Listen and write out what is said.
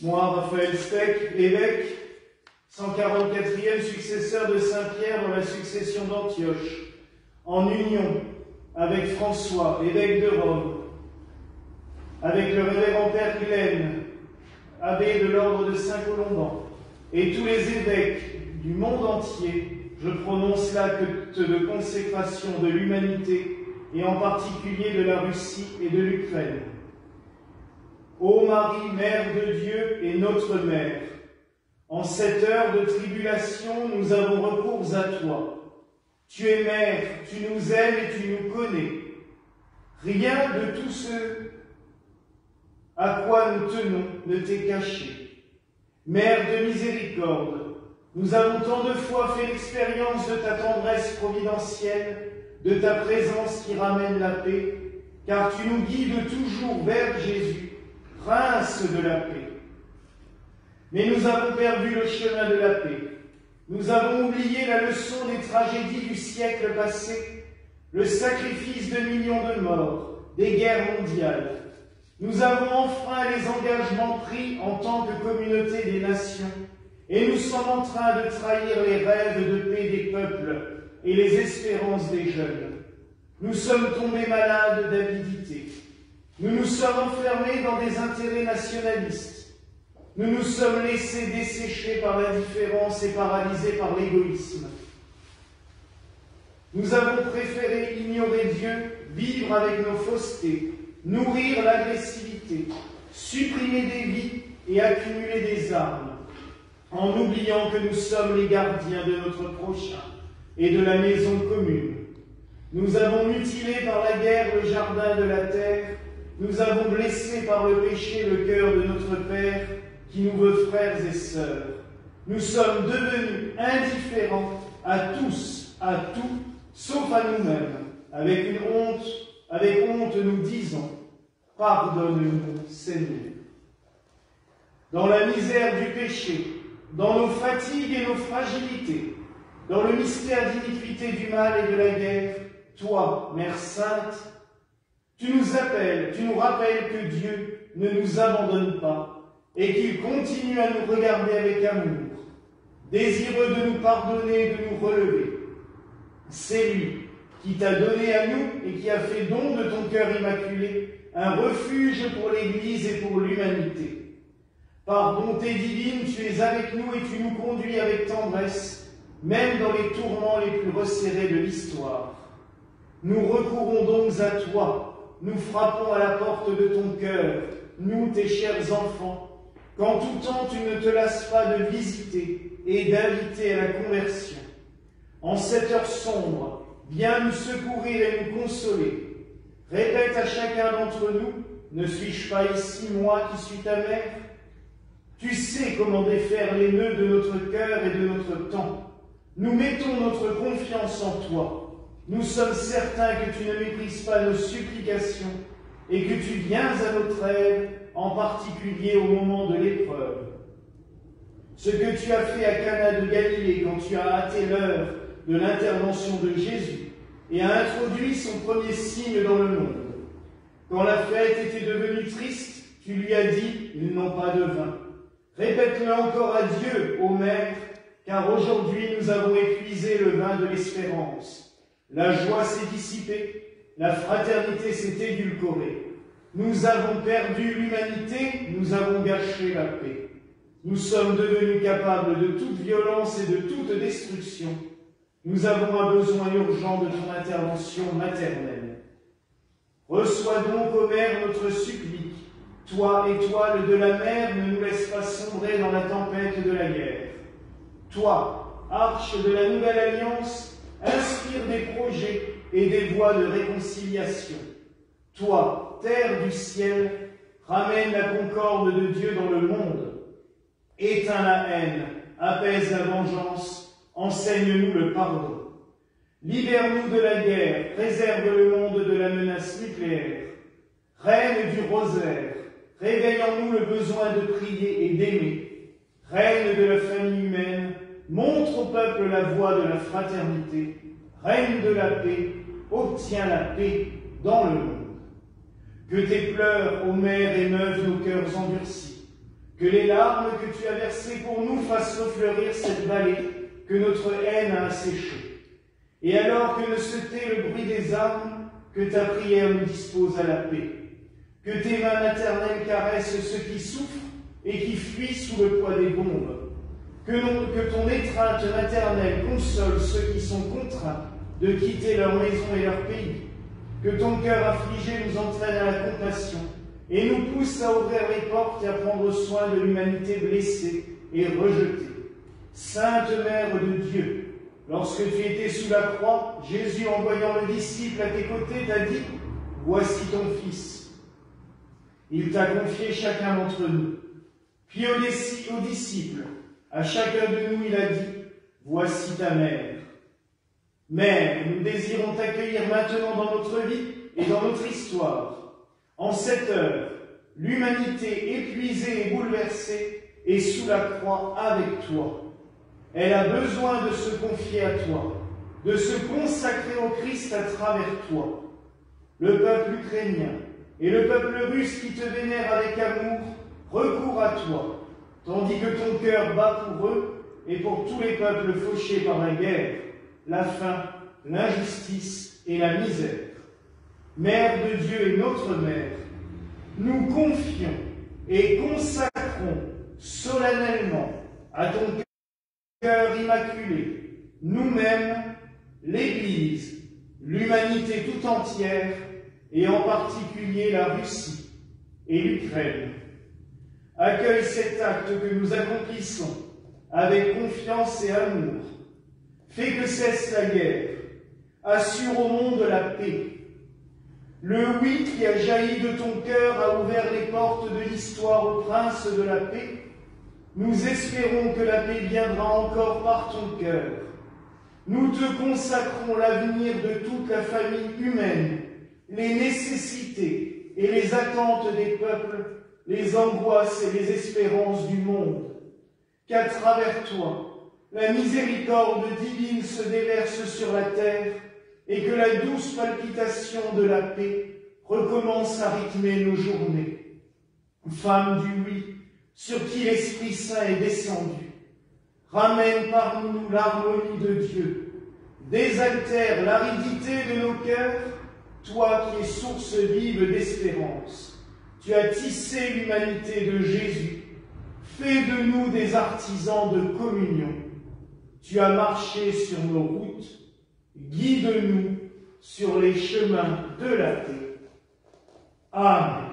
Moi, Raphaël Speck, évêque, 144e successeur de Saint-Pierre dans la succession d'Antioche, en union avec François, évêque de Rome, avec le révérend Père Glenn, abbé de l'ordre de Saint-Colomban, et tous les évêques du monde entier, je prononce l'acte de consécration de l'humanité, et en particulier de la Russie et de l'Ukraine. Ô Marie, Mère de Dieu et notre Mère, en cette heure de tribulation, nous avons recours à toi. Tu es Mère, tu nous aimes et tu nous connais. Rien de tout ce à quoi nous tenons ne t'est caché. Mère de miséricorde, nous avons tant de fois fait l'expérience de ta tendresse providentielle, de ta présence qui ramène la paix, car tu nous guides toujours vers Jésus, Prince de la paix. Mais nous avons perdu le chemin de la paix. Nous avons oublié la leçon des tragédies du siècle passé, le sacrifice de millions de morts, des guerres mondiales. Nous avons enfreint les engagements pris en tant que communauté des nations, et nous sommes en train de trahir les rêves de paix des peuples et les espérances des jeunes. Nous sommes tombés malades d'avidité. Nous nous sommes enfermés dans des intérêts nationalistes. Nous nous sommes laissés dessécher par l'indifférence et paralysés par l'égoïsme. Nous avons préféré ignorer Dieu, vivre avec nos faussetés, nourrir l'agressivité, supprimer des vies et accumuler des armes, en oubliant que nous sommes les gardiens de notre prochain et de la maison commune. Nous avons mutilé par la guerre le jardin de la terre, nous avons blessé par le péché le cœur de notre Père, qui nous veut frères et sœurs. Nous sommes devenus indifférents à tous, à tout, sauf à nous-mêmes. Avec honte, nous disons, pardonne-nous, Seigneur. Dans la misère du péché, dans nos fatigues et nos fragilités, dans le mystère d'iniquité du mal et de la guerre, toi, Mère Sainte, tu nous appelles, tu nous rappelles que Dieu ne nous abandonne pas et qu'il continue à nous regarder avec amour, désireux de nous pardonner et de nous relever. C'est lui qui t'a donné à nous et qui a fait don de ton cœur immaculé un refuge pour l'Église et pour l'humanité. Par bonté divine, tu es avec nous et tu nous conduis avec tendresse, même dans les tourments les plus resserrés de l'histoire. Nous recourons donc à toi, nous frappons à la porte de ton cœur, nous, tes chers enfants, qu'en tout temps tu ne te lasses pas de visiter et d'inviter à la conversion. En cette heure sombre, viens nous secourir et nous consoler. Répète à chacun d'entre nous, ne suis-je pas ici, moi qui suis ta mère? Tu sais comment défaire les nœuds de notre cœur et de notre temps. Nous mettons notre confiance en toi. Nous sommes certains que tu ne méprises pas nos supplications et que tu viens à notre aide, en particulier au moment de l'épreuve. Ce que tu as fait à Cana de Galilée quand tu as hâté l'heure de l'intervention de Jésus et a introduit son premier signe dans le monde. Quand la fête était devenue triste, tu lui as dit « Ils n'ont pas de vin ». Répète-le encore à Dieu, ô Mère, car aujourd'hui nous avons épuisé le vin de l'espérance. La joie s'est dissipée, la fraternité s'est édulcorée. Nous avons perdu l'humanité, nous avons gâché la paix. Nous sommes devenus capables de toute violence et de toute destruction. Nous avons un besoin urgent de ton intervention maternelle. Reçois donc, ô Mère, notre supplique. Toi, étoile de la mer, ne nous laisse pas sombrer dans la tempête de la guerre. Toi, arche de la nouvelle alliance, inspire des projets et des voies de réconciliation. Toi, terre du ciel, ramène la concorde de Dieu dans le monde. Éteins la haine, apaise la vengeance, enseigne-nous le pardon. Libère-nous de la guerre, préserve le monde de la menace nucléaire. Reine du rosaire, réveille en nous le besoin de prier et d'aimer. Reine de la famille humaine, montre au peuple la voie de la fraternité. Reine de la paix, obtiens la paix dans le monde. Que tes pleurs, ô mère, émeuvent nos cœurs endurcis. Que les larmes que tu as versées pour nous fassent refleurir cette vallée que notre haine a asséchée. Et alors que ne se tait le bruit des armes, que ta prière nous dispose à la paix. Que tes mains maternelles caressent ceux qui souffrent et qui fuient sous le poids des bombes. Que ton étreinte maternelle console ceux qui sont contraints de quitter leur maison et leur pays. Que ton cœur affligé nous entraîne à la compassion et nous pousse à ouvrir les portes et à prendre soin de l'humanité blessée et rejetée. Sainte Mère de Dieu, lorsque tu étais sous la croix, Jésus, en voyant le disciple à tes côtés, t'a dit « Voici ton Fils ». Il t'a confié chacun d'entre nous. Puis aux disciples, à chacun de nous, il a dit « Voici ta mère ». Mère, nous désirons t'accueillir maintenant dans notre vie et dans notre histoire. En cette heure, l'humanité épuisée et bouleversée est sous la croix avec toi. Elle a besoin de se confier à toi, de se consacrer au Christ à travers toi. Le peuple ukrainien et le peuple russe qui te vénèrent avec amour recourent à toi, tandis que ton cœur bat pour eux et pour tous les peuples fauchés par la guerre, la faim, l'injustice et la misère. Mère de Dieu et notre Mère, nous confions et consacrons solennellement à ton cœur immaculé, nous-mêmes, l'Église, l'humanité tout entière, et en particulier la Russie et l'Ukraine. Accueille cet acte que nous accomplissons avec confiance et amour. Fais que cesse la guerre, assure au monde la paix. Le oui qui a jailli de ton cœur a ouvert les portes de l'histoire au prince de la paix. Nous espérons que la paix viendra encore par ton cœur. Nous te consacrons l'avenir de toute la famille humaine, les nécessités et les attentes des peuples, les angoisses et les espérances du monde. Qu'à travers toi, la miséricorde divine se déverse sur la terre et que la douce palpitation de la paix recommence à rythmer nos journées. Femme du oui, sur qui l'Esprit Saint est descendu, ramène parmi nous l'harmonie de Dieu, désaltère l'aridité de nos cœurs, toi qui es source vive d'espérance. Tu as tissé l'humanité de Jésus, fais de nous des artisans de communion. Tu as marché sur nos routes, guide-nous sur les chemins de la paix. Amen.